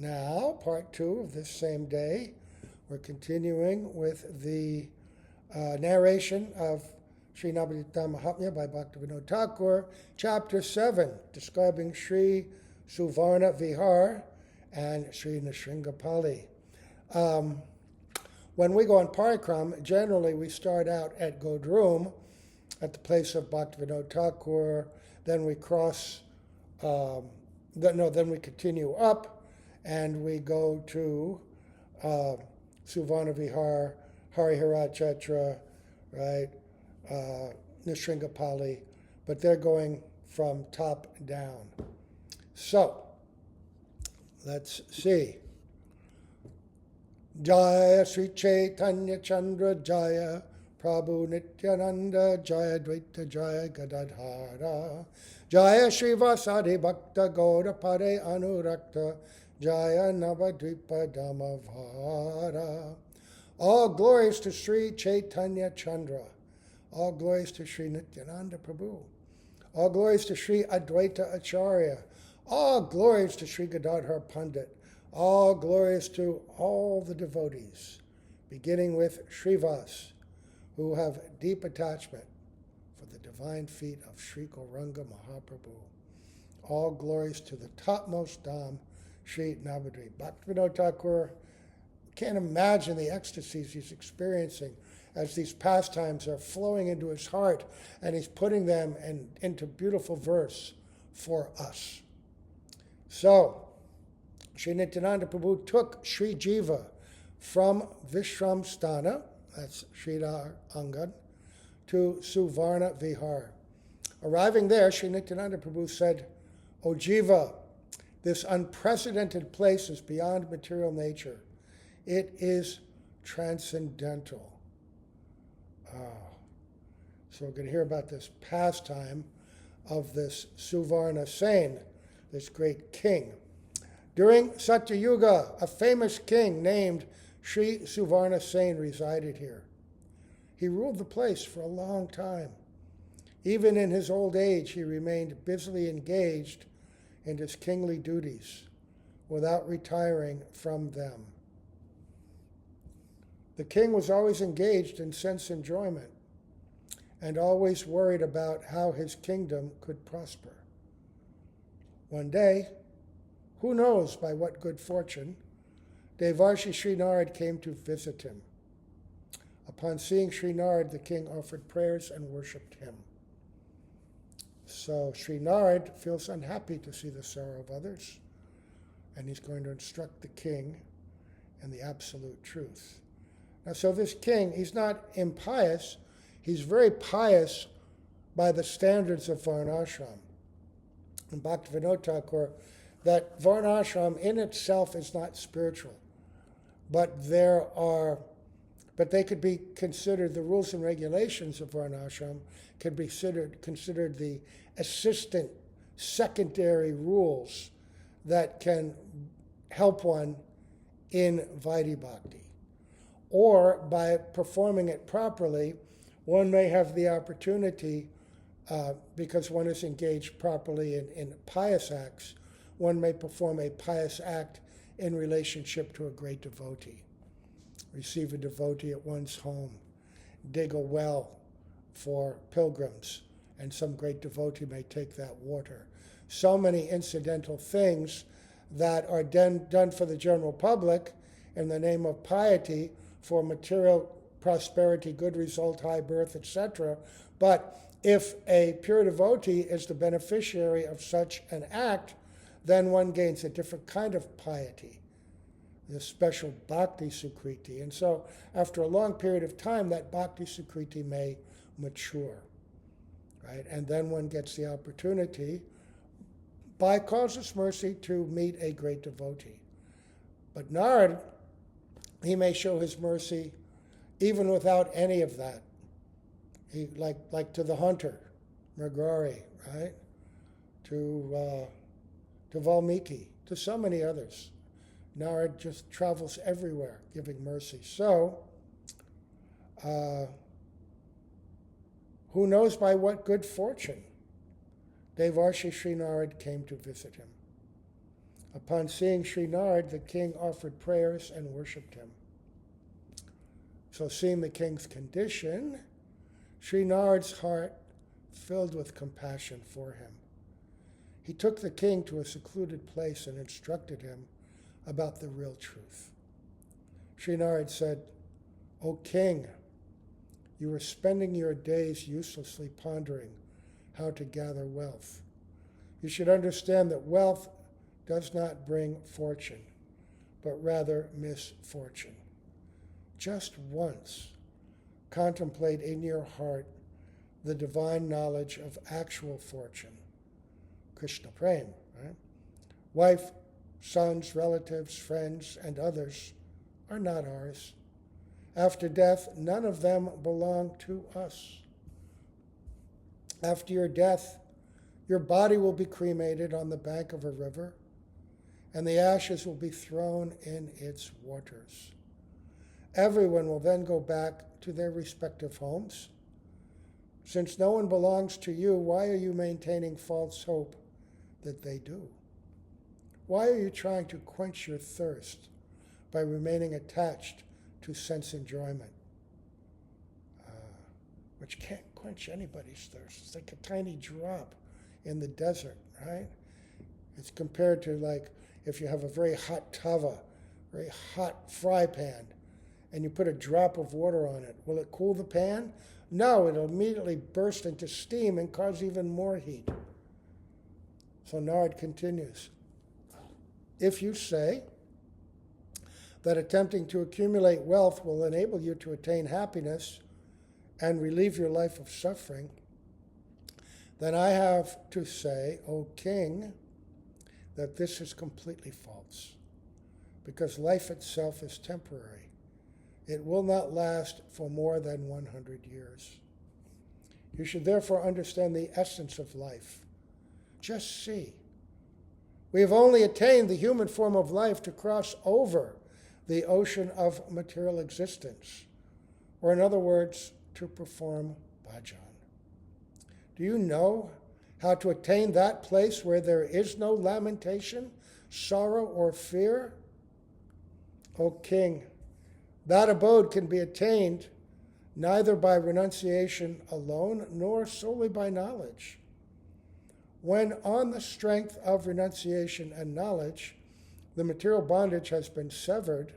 Now, part 2 of this same day, we're continuing with the narration of Sri Navadwipa Mahatma by Bhaktivinoda Thakur, chapter 7, describing Sri Suvarna Vihara and Sri Nrsimhapalli. When we go on parikram, generally we start out at Godrum, at the place of Bhaktivinoda Thakur, then we cross, then we continue up, and we go to Suvarna Vihara, Harihara Chetra, right, Nrsimhapalli, but they're going from top down. So, let's see. Jaya Sri Chaitanya Chandra Jaya Prabhu Nityananda Jaya Dvaita Jaya Gadadhara Jaya Sri Vasadi Bhakta Gaura Pare Anurakta Jaya Navadwipa Dhama Vihara. All glories to Sri Chaitanya Chandra. All glories to Sri Nityananda Prabhu. All glories to Sri Advaita Acharya. All glories to Sri Gadadhar Pandit. All glories to all the devotees, beginning with Srivas, who have deep attachment for the divine feet of Sri Gauranga Mahaprabhu. All glories to the topmost Dham, Sri Navadwipa. Bhaktivinoda Thakur can't imagine the ecstasies he's experiencing as these pastimes are flowing into his heart, and he's putting them into beautiful verse for us. So, Sri Nityananda Prabhu took Sri Jiva from Vishram Sthana, that's Sridhar Angad, to Suvarna Vihar. Arriving there, Sri Nityananda Prabhu said, "O Jiva, this unprecedented place is beyond material nature. It is transcendental." So we're going to hear about this pastime of this Suvarna Sen, this great king. During Satya Yuga, a famous king named Sri Suvarna Sen resided here. He ruled the place for a long time. Even in his old age, he remained busily engaged in his kingly duties without retiring from them. The king was always engaged in sense enjoyment and always worried about how his kingdom could prosper. One day, who knows by what good fortune, Devarshi Sri Narada came to visit him. Upon seeing Sri Narada, the king offered prayers and worshipped him. So Sri Narada feels unhappy to see the sorrow of others, and he's going to instruct the king in the absolute truth. Now, so this king, he's not impious, he's very pious by the standards of Varnashram. And Bhaktivinoda Thakur, that Varnashram in itself is not spiritual, but they could be considered, the rules and regulations of Varnashram could be considered the assistant, secondary rules that can help one in Vaidhi Bhakti. Or by performing it properly, one may have the opportunity, because one is engaged properly in pious acts, one may perform a pious act in relationship to a great devotee. Receive a devotee at one's home, dig a well for pilgrims, and some great devotee may take that water. So many incidental things that are done for the general public in the name of piety, for material prosperity, good result, high birth, etc. But if a pure devotee is the beneficiary of such an act, then one gains a different kind of piety, this special bhakti sukriti. And so after a long period of time, that bhakti sukriti may mature, right? And then one gets the opportunity, by causeless mercy, to meet a great devotee. But Narada, he may show his mercy even without any of that. He, like to the hunter, Mrigari, right? To Valmiki, to so many others. Narada just travels everywhere giving mercy. So, who knows by what good fortune Devarshi Sri Narada came to visit him. Upon seeing Sri Narad, the king offered prayers and worshipped him. So seeing the king's condition, Sri Narad's heart filled with compassion for him. He took the king to a secluded place and instructed him about the real truth. Sri Narad said, "O king, you are spending your days uselessly pondering how to gather wealth. You should understand that wealth does not bring fortune, but rather misfortune. Just once, contemplate in your heart the divine knowledge of actual fortune, Krishna Prem, right? Wife, sons, relatives, friends, and others are not ours. After death, none of them belong to us. After your death, your body will be cremated on the bank of a river, and the ashes will be thrown in its waters. Everyone will then go back to their respective homes. Since no one belongs to you, why are you maintaining false hope that they do? Why are you trying to quench your thirst by remaining attached to sense enjoyment, which can't quench anybody's thirst? It's like a tiny drop in the desert, right? It's compared to like if you have a very hot tava, very hot fry pan, and you put a drop of water on it. Will it cool the pan? No, it'll immediately burst into steam and cause even more heat. So Narad continues, if you say that attempting to accumulate wealth will enable you to attain happiness and relieve your life of suffering, then I have to say, O king, that this is completely false, because life itself is temporary. It will not last for more than 100 years. You should therefore understand the essence of life. Just see. We have only attained the human form of life to cross over the ocean of material existence, or in other words, to perform bhajan. Do you know how to attain that place where there is no lamentation, sorrow, or fear? O king, that abode can be attained neither by renunciation alone nor solely by knowledge. When on the strength of renunciation and knowledge, the material bondage has been severed,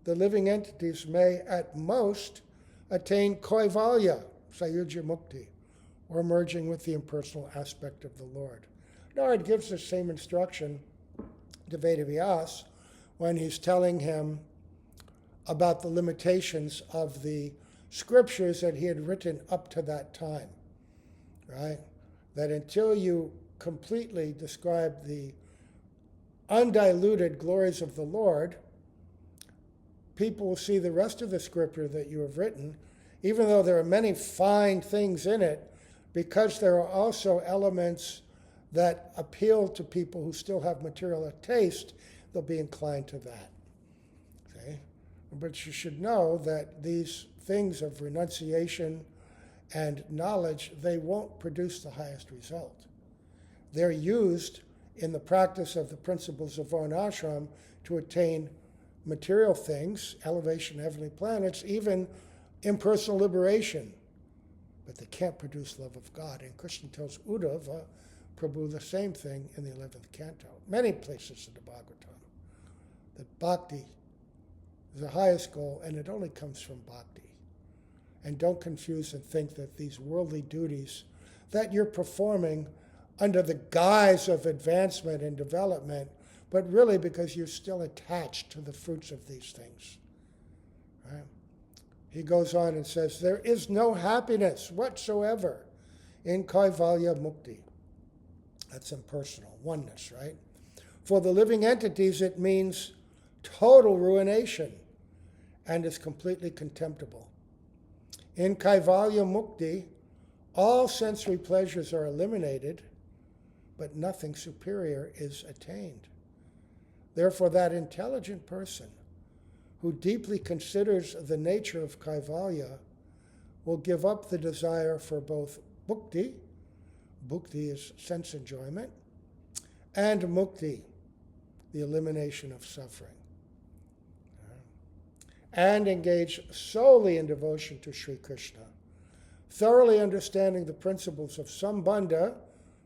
the living entities may at most attain kaivalya, sayuja mukti, or merging with the impersonal aspect of the Lord. Narad gives the same instruction to Vedavyas when he's telling him about the limitations of the scriptures that he had written up to that time, right? That until you completely describe the undiluted glories of the Lord, people will see the rest of the scripture that you have written, even though there are many fine things in it, because there are also elements that appeal to people who still have material taste, they'll be inclined to that. Okay? But you should know that these things of renunciation and knowledge, they won't produce the highest result. They're used in the practice of the principles of Varnashram to attain material things, elevation, heavenly planets, even impersonal liberation. But they can't produce love of God. And Krishna tells Uddhava Prabhu the same thing in the 11th canto. Many places in the Bhagavatam. That bhakti is the highest goal, and it only comes from bhakti. And don't confuse and think that these worldly duties that you're performing under the guise of advancement and development, but really because you're still attached to the fruits of these things. Right? He goes on and says, there is no happiness whatsoever in kaivalya mukti. That's impersonal, oneness, right? For the living entities, it means total ruination and is completely contemptible. In kaivalya mukti, all sensory pleasures are eliminated, but nothing superior is attained. Therefore, that intelligent person who deeply considers the nature of kaivalya will give up the desire for both bhukti, bhukti is sense enjoyment, and mukti, the elimination of suffering. And engage solely in devotion to Sri Krishna, thoroughly understanding the principles of Sambandha,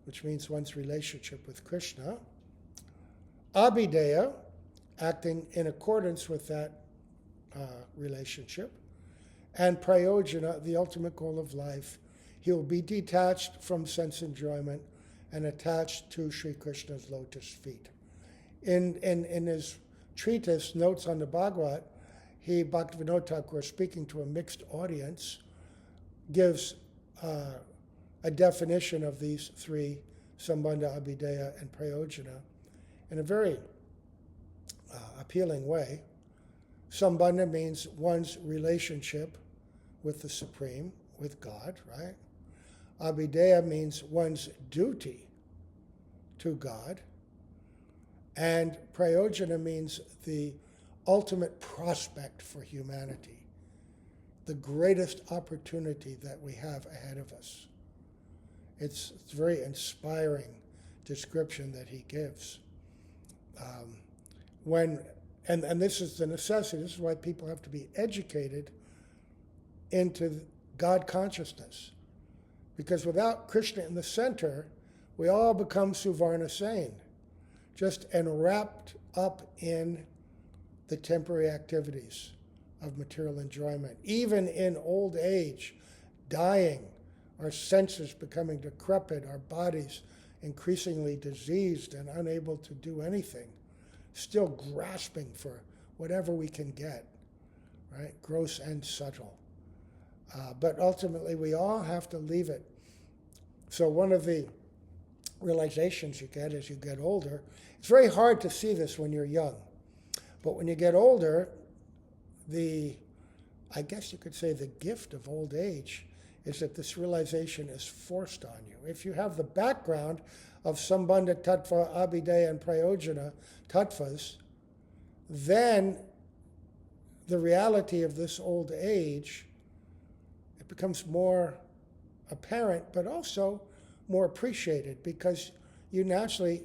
which means one's relationship with Krishna, Abhideya, acting in accordance with that relationship, and Prayojana, the ultimate goal of life. He will be detached from sense enjoyment and attached to Sri Krishna's lotus feet. In his treatise, Notes on the Bhagavad, Bhaktivinoda Thakur, speaking to a mixed audience, gives a definition of these three, Sambandha, Abhideya, and Prayojana, in a very appealing way. Sambandha means one's relationship with the Supreme, with God, right? Abhideya means one's duty to God. And Prayojana means the ultimate prospect for humanity, the greatest opportunity that we have ahead of us. It's a very inspiring description that he gives. And this is the necessity, this is why people have to be educated into God consciousness. Because without Krishna in the center, we all become Suvarna sane, just enwrapped up in the temporary activities of material enjoyment. Even in old age, dying, our senses becoming decrepit, our bodies increasingly diseased and unable to do anything, still grasping for whatever we can get, right? Gross and subtle. But ultimately, we all have to leave it. So one of the realizations you get as you get older, it's very hard to see this when you're young. But when you get older, I guess you could say the gift of old age is that this realization is forced on you. If you have the background of Sambandha Tattva, Abhideya, and Prayojana tattvas, then the reality of this old age, it becomes more apparent, but also more appreciated, because you naturally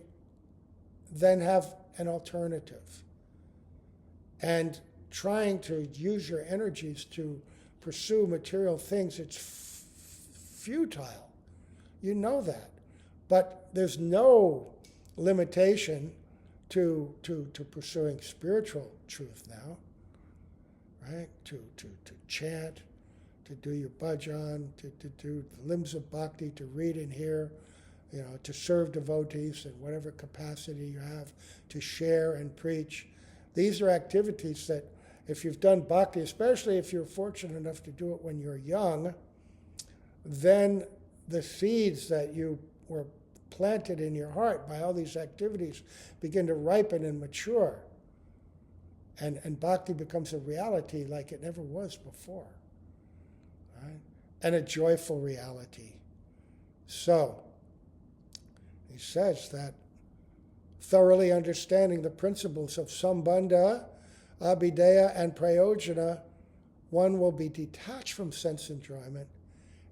then have an alternative. And trying to use your energies to pursue material things, it's futile. You know that. But there's no limitation to pursuing spiritual truth now, right? To chant, to do your bhajan, to do the limbs of bhakti, to read and hear, to serve devotees in whatever capacity you have, to share and preach. These are activities that, if you've done bhakti, especially if you're fortunate enough to do it when you're young, then the seeds that you were planted in your heart by all these activities begin to ripen and mature. And bhakti becomes a reality like it never was before. Right? And a joyful reality. So, he says that thoroughly understanding the principles of Sambandha, Abhideya, and Prayojana, one will be detached from sense enjoyment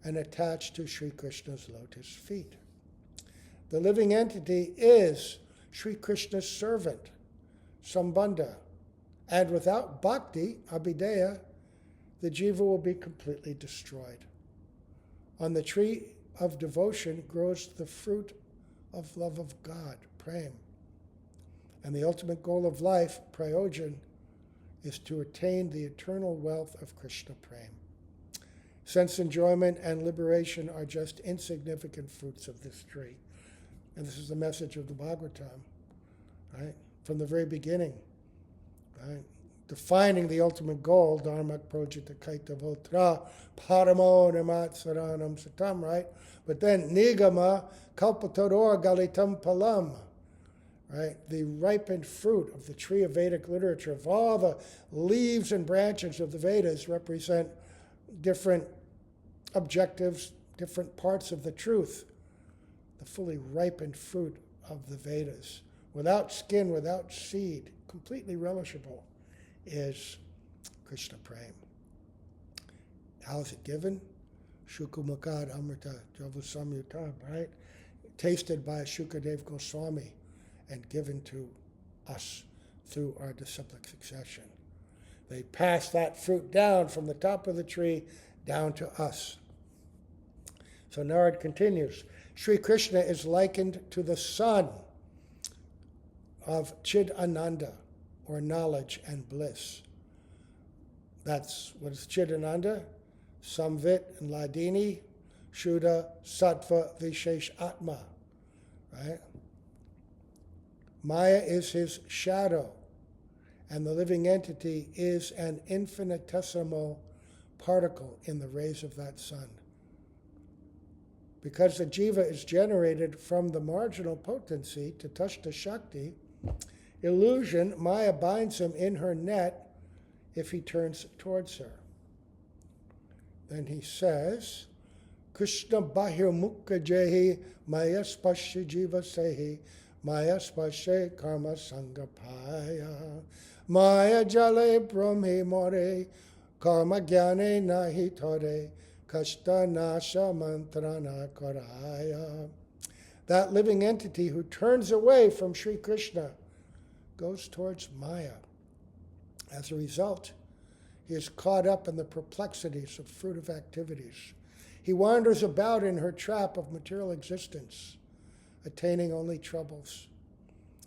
and attached to Sri Krishna's lotus feet. The living entity is Sri Krishna's servant, Sambandha, and without bhakti, Abhideya, the jiva will be completely destroyed. On the tree of devotion grows the fruit of love of God, prem. And the ultimate goal of life, prayojan, is to attain the eternal wealth of Krishna prem. Sense enjoyment and liberation are just insignificant fruits of this tree. And this is the message of the Bhagavatam, right? From the very beginning, right? Defining the ultimate goal, Dharma projita kaitavotra, paramo namatsaranam satam, right? But then, nigama kalpatodor galitam palam, right? The ripened fruit of the tree of Vedic literature, of all the leaves and branches of the Vedas represent different objectives, different parts of the truth. The fully ripened fruit of the Vedas, without skin, without seed, completely relishable, is Krishna Prem. How is it given? Shukumakad Amrita Javasamyuta, right? Tasted by Shukadev Goswami and given to us through our disciplic succession. They pass that fruit down from the top of the tree down to us. So Narada continues, Sri Krishna is likened to the sun of Chid Ananda, or knowledge and bliss. That's what is Chid Ananda, Samvit and Ladini, Shuddha, Sattva, Vishesh Atma, right? Maya is his shadow, and the living entity is an infinitesimal particle in the rays of that sun. Because the jiva is generated from the marginal potency, Tatashta Shakti, illusion, Maya binds him in her net if he turns towards her. Then he says, Krishna bahir mukha jehi maya spasya jiva sehi maya spasya karma sangapaya maya jale brahmi more karma jnane nahi thore kashta nasha mantrana karaya. That living entity who turns away from Sri Krishna goes towards Maya. As a result, he is caught up in the perplexities of fruitive activities. He wanders about in her trap of material existence, attaining only troubles.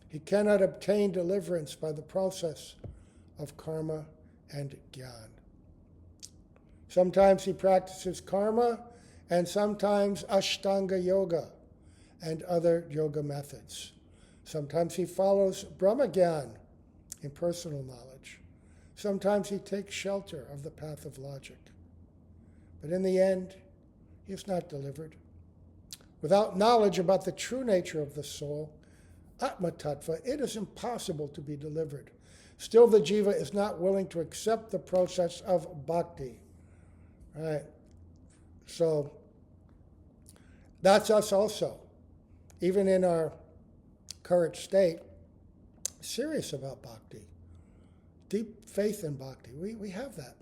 He cannot obtain deliverance by the process of karma and jnana. Sometimes he practices karma, and sometimes Ashtanga yoga and other yoga methods. Sometimes he follows Brahmagyan, impersonal knowledge. Sometimes he takes shelter of the path of logic. But in the end, he is not delivered. Without knowledge about the true nature of the soul, Atma Tattva, it is impossible to be delivered. Still, the jiva is not willing to accept the process of bhakti. Right? So, that's us also. Even in our current state, serious about bhakti. Deep faith in bhakti. We have that.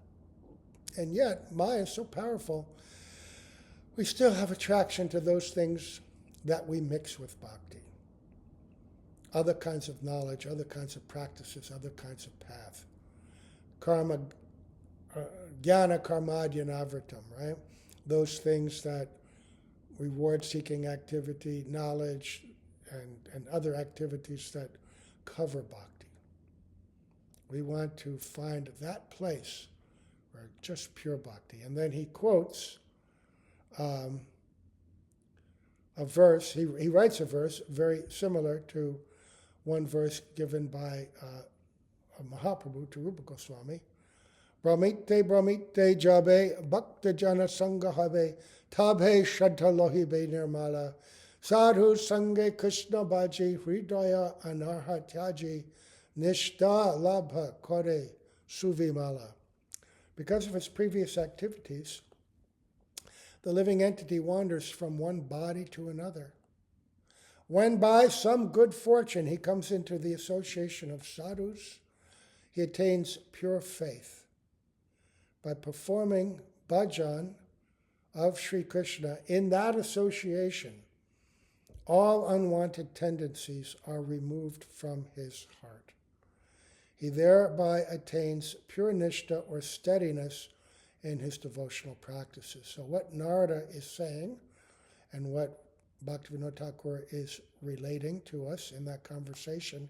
And yet, Maya is so powerful, we still have attraction to those things that we mix with bhakti. Other kinds of knowledge, other kinds of practices, other kinds of path. Karma, jnana karmadyanavritam, right? Those things that reward-seeking activity, knowledge, and other activities that cover bhakti. We want to find that place where just pure bhakti. And then he quotes a verse, he writes a verse very similar to one verse given by Mahaprabhu to Rupa Goswami. Brahmite jabe bhakta jana sangha habe tabhe shraddha lohibe nirmala sadhu sange krishna baji hridaya anarha tyaji nishta labha kore suvimala. Because of his previous activities, the living entity wanders from one body to another. When by some good fortune he comes into the association of sadhus, he attains pure faith. By performing bhajan of Sri Krishna in that association, all unwanted tendencies are removed from his heart. He thereby attains pure nishta or steadiness in his devotional practices. So what Narada is saying and what Bhaktivinoda Thakur is relating to us in that conversation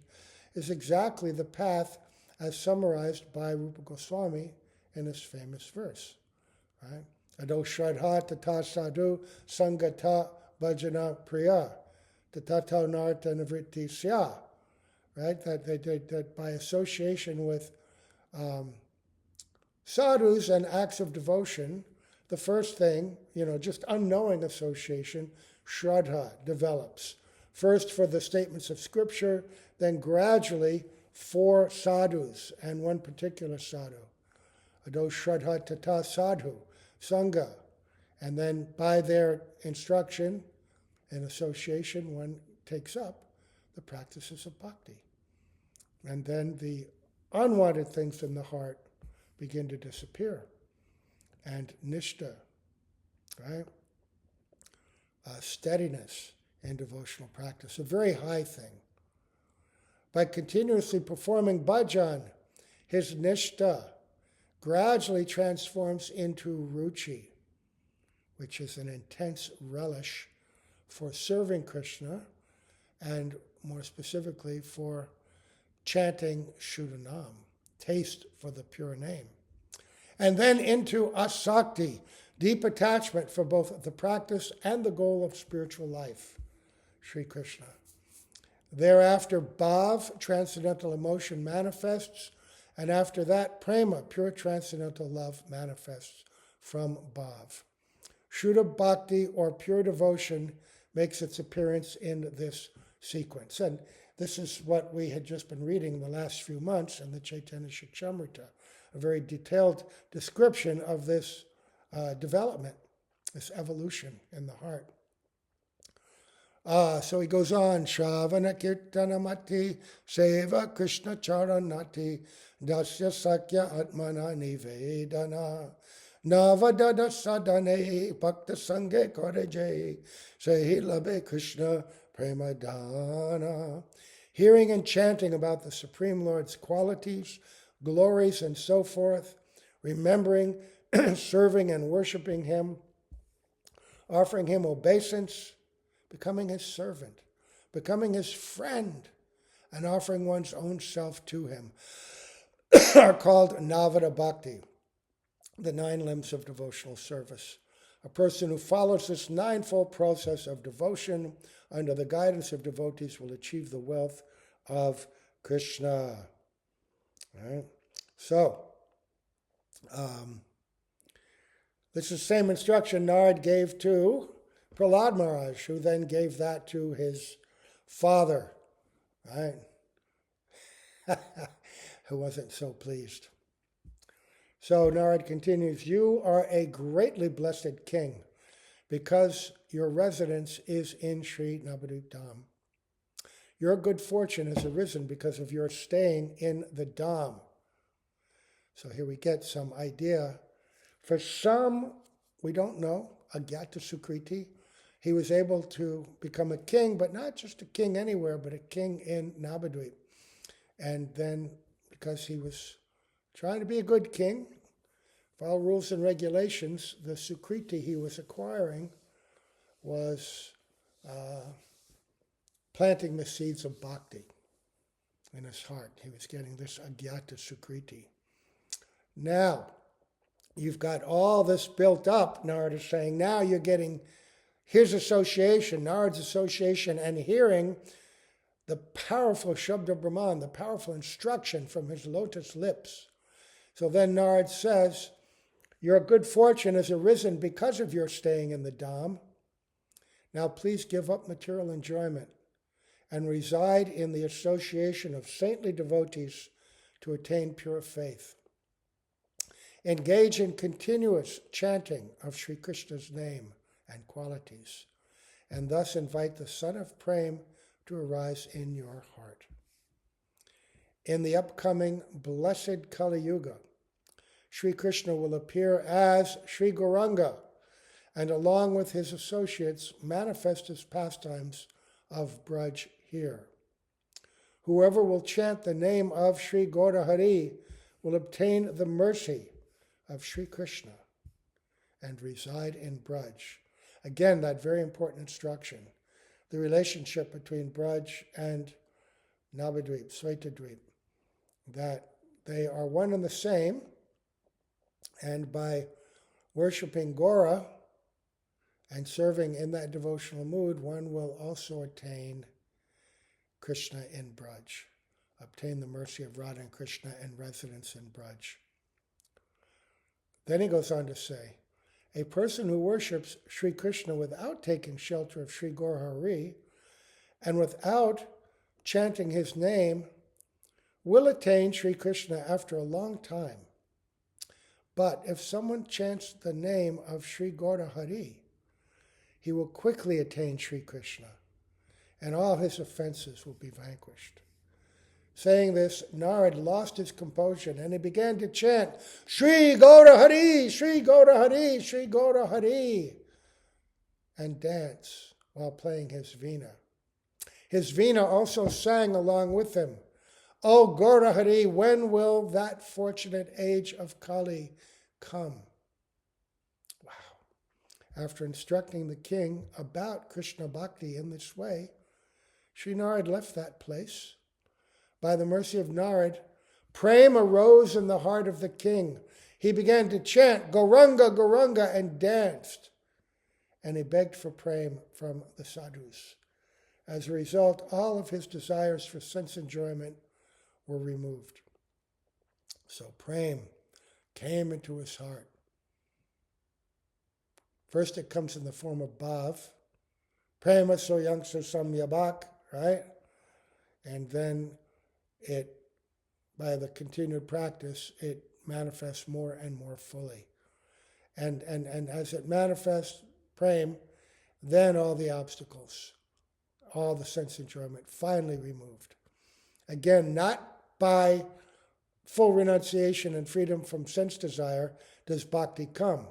is exactly the path as summarized by Rupa Goswami in this famous verse, right? Ado shraddha tata sadhu sangata bhajana priya tatato narta nivritti sya, right? That by association with sadhus and acts of devotion, the first thing, just unknowing association, shraddha develops. First for the statements of scripture, then gradually for sadhus and one particular sadhu. Ado shraddha tata sadhu, sangha. And then by their instruction and association, one takes up the practices of bhakti. And then the unwanted things in the heart begin to disappear. And nishta, right? Steadiness in devotional practice, a very high thing. By continuously performing bhajan, his nishta gradually transforms into ruchi, which is an intense relish for serving Krishna, and more specifically for chanting Shuddhanam, taste for the pure name. And then into asakti, deep attachment for both the practice and the goal of spiritual life, Sri Krishna. Thereafter, bhav, transcendental emotion, manifests, and after that, prema, pure transcendental love, manifests from bhav. Shuddha bhakti, or pure devotion, makes its appearance in this sequence. And this is what we had just been reading in the last few months in the Chaitanya Shikshamrita, a very detailed description of this development, this evolution in the heart. So he goes on, Shravana Kirtanamati Seva Krishna Charanati Dasya Sakya Atmana Nivedana Navadada Sadane Bhakta Sanghe Koreje Sehi Labe Krishna Premadana. Hearing and chanting about the Supreme Lord's qualities, glories, and so forth, remembering, serving, and worshiping Him, offering Him obeisance, becoming His servant, becoming His friend, and offering one's own self to Him are called Navada Bhakti, the 9 limbs of devotional service. A person who follows this 9-fold process of devotion under the guidance of devotees will achieve the wealth of Krishna. All right? So, this is the same instruction Narada gave to Prahlad Maharaj, who then gave that to his father, right? Who wasn't so pleased. So Narada continues, you are a greatly blessed king because your residence is in Sri Navadwipa Dham. Your good fortune has arisen because of your staying in the Dham. So here we get some idea. For some, we don't know, Agyata Sukriti, he was able to become a king, but not just a king anywhere, but a king in Navadwipa. And then, because he was trying to be a good king, follow rules and regulations, the Sukriti he was acquiring was planting the seeds of bhakti in his heart. He was getting this Agyata Sukriti. Now, you've got all this built up, Narada is saying, now you're getting his association, Narada's association, and hearing the powerful Shabda Brahman, the powerful instruction from his lotus lips. So then Narada says, your good fortune has arisen because of your staying in the Dham. Now please give up material enjoyment and reside in the association of saintly devotees to attain pure faith. Engage in continuous chanting of Sri Krishna's name and qualities, and thus invite the Son of Prem to arise in your heart. In the upcoming blessed Kali Yuga, Sri Krishna will appear as Sri Gauranga, and along with his associates manifest his pastimes of Braj here. Whoever will chant the name of Sri Gaura Hari will obtain the mercy of Sri Krishna and reside in Braj. Again, that very important instruction, the relationship between Braj and Navadwipa, Svetadvipa, that they are one and the same, and by worshiping Gaura and serving in that devotional mood, one will also attain Krishna in Braj, obtain the mercy of Radha and Krishna and residence in Braj. Then he goes on to say, a person who worships Sri Krishna without taking shelter of Sri Gaura Hari and without chanting his name will attain Sri Krishna after a long time. But if someone chants the name of Sri Gaura Hari, he will quickly attain Sri Krishna, and all his offenses will be vanquished. Saying this, Narada lost his composure, and he began to chant, Sri Gaura Hari, Sri Gaura Hari, Sri Gaura Hari, and dance while playing his veena. His veena also sang along with him, O Gaurahari, when will that fortunate age of Kali come? Wow. After instructing the king about Krishna Bhakti in this way, Sri Narad left that place. By the mercy of Narad, Prem arose in the heart of the king. He began to chant Gauranga, Gauranga, and danced. And he begged for Prem from the sadhus. As a result, all of his desires for sense enjoyment were removed. So Prem came into his heart. First it comes in the form of bhav. Prema soyangsa samyabak, right? And then it, by the continued practice, it manifests more and more fully. And as it manifests Prem, then all the obstacles, all the sense enjoyment finally removed. Again, not by full renunciation and freedom from sense desire does bhakti come.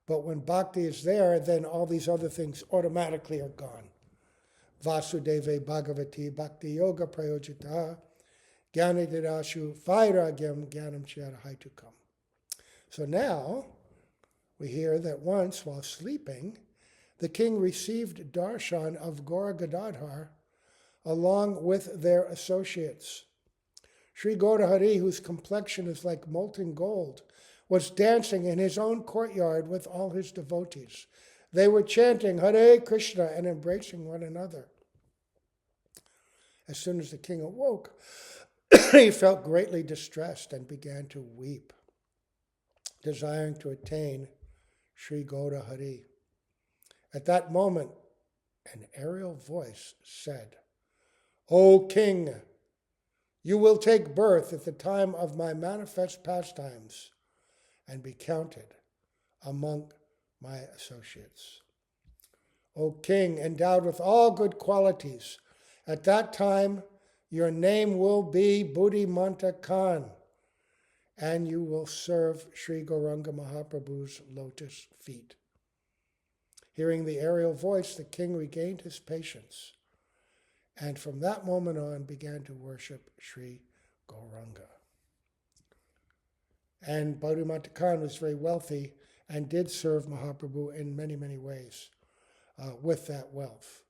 But when bhakti is there, then all these other things automatically are gone. Vasudeve Bhagavati Bhakti Yoga Prayojita Jnanididashu Vairagyam Jnanam Chiyarahaitukam. So now we hear that once while sleeping, the king received darshan of Gaura Gadadhar along with their associates. Sri Gaurahari, whose complexion is like molten gold, was dancing in his own courtyard with all his devotees. They were chanting Hare Krishna and embracing one another. As soon as the king awoke, he felt greatly distressed and began to weep, desiring to attain Sri Gaurahari. At that moment, an aerial voice said, O king, you will take birth at the time of my manifest pastimes and be counted among my associates. O king, endowed with all good qualities, at that time your name will be Buddhimanta Khan, and you will serve Sri Gauranga Mahaprabhu's lotus feet. Hearing the aerial voice, the king regained his patience, and from that moment on began to worship Sri Gauranga. And Buddhimanta Khan was very wealthy and did serve Mahaprabhu in many, many ways with that wealth.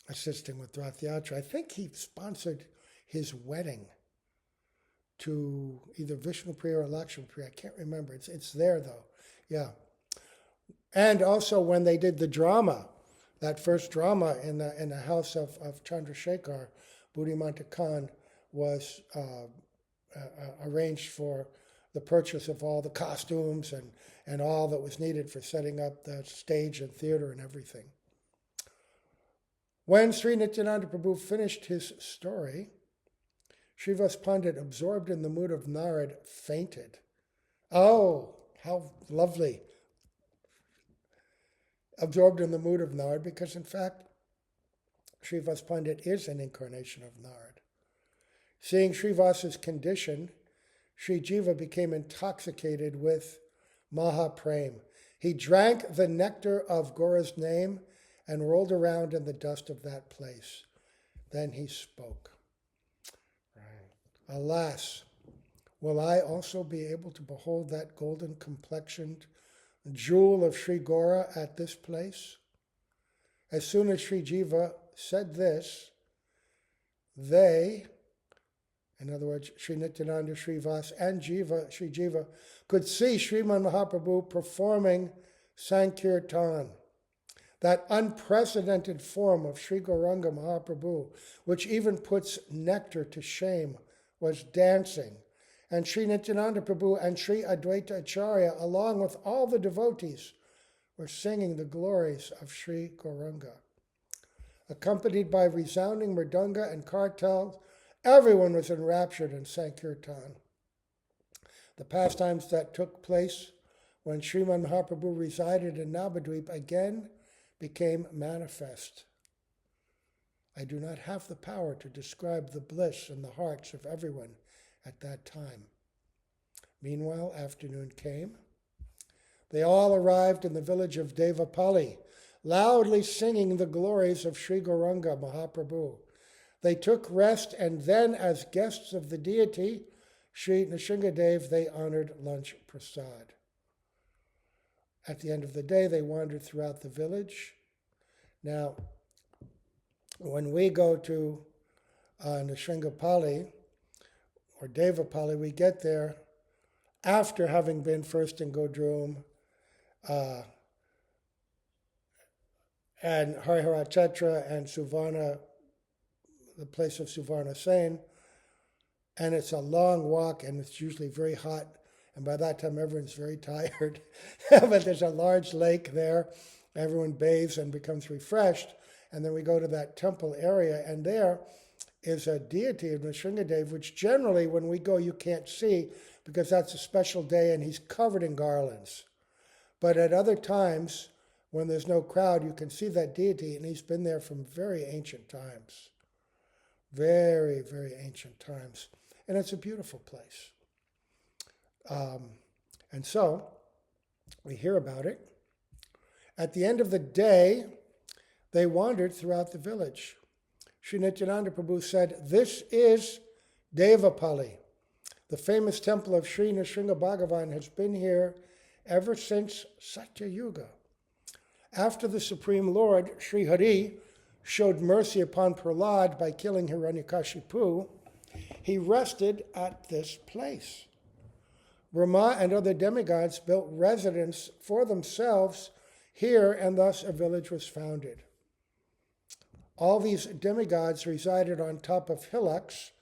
Assisting with Rath Yatra. I think he sponsored his wedding to either Vishnupriya or Lakshmipriya. I can't remember. It's there though. Yeah. And also when they did the drama, that first drama in the house of Chandrasekhar, Buddhimanta Khan was arranged for the purchase of all the costumes and all that was needed for setting up the stage and theater and everything. When Sri Nityananda Prabhu finished his story, Srivas Pandit, absorbed in the mood of Narad, fainted. Oh, how lovely. Absorbed in the mood of Narad, because in fact, Srivas Pandit is an incarnation of Narad. Seeing Srivas's condition, Sri Jiva became intoxicated with Mahaprem. He drank the nectar of Gaura's name and rolled around in the dust of that place. Then he spoke. Right. Alas, will I also be able to behold that golden complexioned jewel of Sri Gaura at this place? As soon as Sri Jiva said this, they, in other words, Sri Nityananda, Srivas, and Sri Jiva, could see Sriman Mahaprabhu performing Sankirtan, that unprecedented form of Sri Gauranga Mahaprabhu, which even puts nectar to shame, was dancing. And Sri Nityananda Prabhu and Sri Advaita Acharya, along with all the devotees, were singing the glories of Sri Gauranga. Accompanied by resounding mridanga and kartals, everyone was enraptured in Sankirtan. The pastimes that took place when Sriman Mahaprabhu resided in Navadwipa again became manifest. I do not have the power to describe the bliss in the hearts of everyone at that time. Meanwhile, afternoon came. They all arrived in the village of Devapalli, loudly singing the glories of Sri Gauranga Mahaprabhu. They took rest, and then, as guests of the deity, Sri Nrsimhadev, they honored lunch prasad. At the end of the day, they wandered throughout the village. Now, when we go to Nrsimhapalli or Devapalli, we get there after having been first in Godrum and Hariharachetra and Suvarna, the place of Suvarna Sain, and it's a long walk, and it's usually very hot, and by that time everyone's very tired. But there's a large lake there. Everyone bathes and becomes refreshed, and then we go to that temple area, and there is a deity of Nrsimhadev, which generally when we go you can't see because that's a special day and he's covered in garlands. But at other times, when there's no crowd, you can see that deity, and he's been there from very ancient times. Very, very ancient times. And it's a beautiful place. And so, we hear about it. At the end of the day, they wandered throughout the village. Sri Nityananda Prabhu said, "This is Devapalli. The famous temple of Sri Nrsimha Bhagavan has been here ever since Satya Yuga. After the Supreme Lord, Sri Hari, showed mercy upon Prahlad by killing Hiranyakashipu, he rested at this place. Brahma and other demigods built residence for themselves here, and thus a village was founded. All these demigods resided on top of hillocks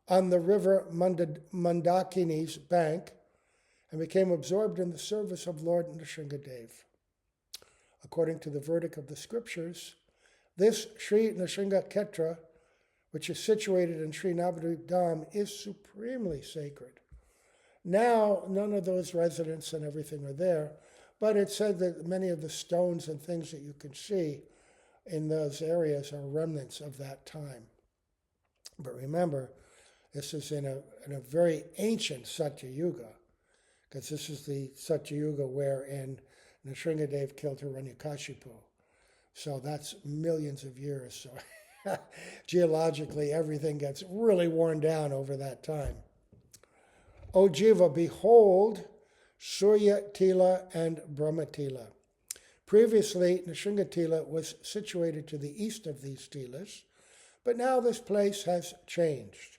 on the river Mandakini's bank and became absorbed in the service of Lord Nrsimhadev. According to the verdict of the scriptures, this Sri Nrsimha Ketra, which is situated in Sri Navadwipa Dham, is supremely sacred. Now, none of those residents and everything are there, but it's said that many of the stones and things that you can see in those areas are remnants of that time. But remember, this is in a very ancient Satya Yuga, because this is the Satya Yuga wherein Nrsimhadev killed Hiranyakashipu. So that's millions of years. So geologically, everything gets really worn down over that time. O Jiva, behold Surya Tila and Brahma Tila. Previously, Nrsimha Tila was situated to the east of these Tilas, but now this place has changed.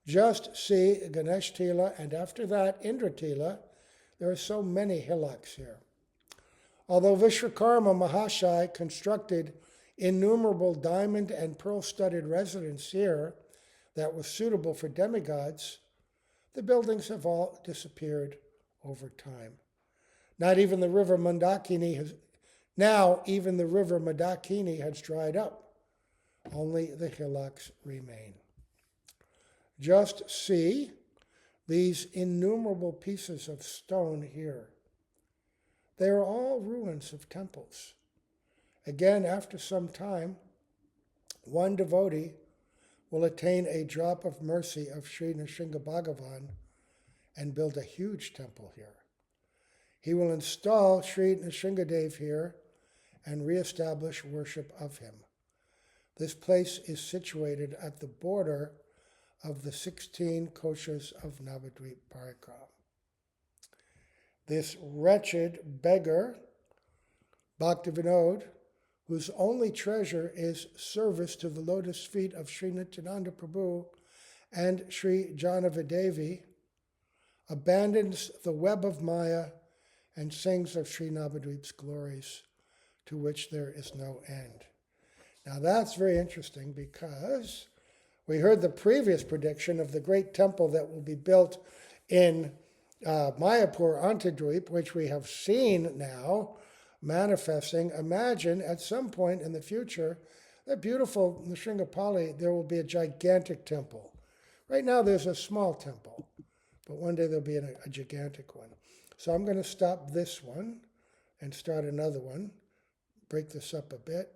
Just see Ganesh Tila, and after that, Indra Tila. There are so many hillocks here. Although Vishwakarma Mahashai constructed innumerable diamond and pearl-studded residences here that was suitable for demigods, the buildings have all disappeared over time. Even the river Mandakini has dried up. Only the hillocks remain. Just see these innumerable pieces of stone here. They are all ruins of temples. Again, after some time, one devotee will attain a drop of mercy of Sri Nrsimha Bhagavan and build a huge temple here. He will install Sri Nrsimhadev here and reestablish worship of him. This place is situated at the border of the 16 koshas of Navadwipa Parikram. This wretched beggar, Bhaktivinoda, whose only treasure is service to the lotus feet of Sri Nityananda Prabhu and Sri Janavadevi, abandons the web of Maya and sings of Sri Navadvipa's glories, to which there is no end. Now that's very interesting because we heard the previous prediction of the great temple that will be built in Mayapur Antadweep, which we have seen now manifesting. Imagine at some point in the future, that beautiful Nrsimhapalli, there will be a gigantic temple. Right now there's a small temple, but one day there'll be a gigantic one. So I'm going to stop this one and start another one, break this up a bit.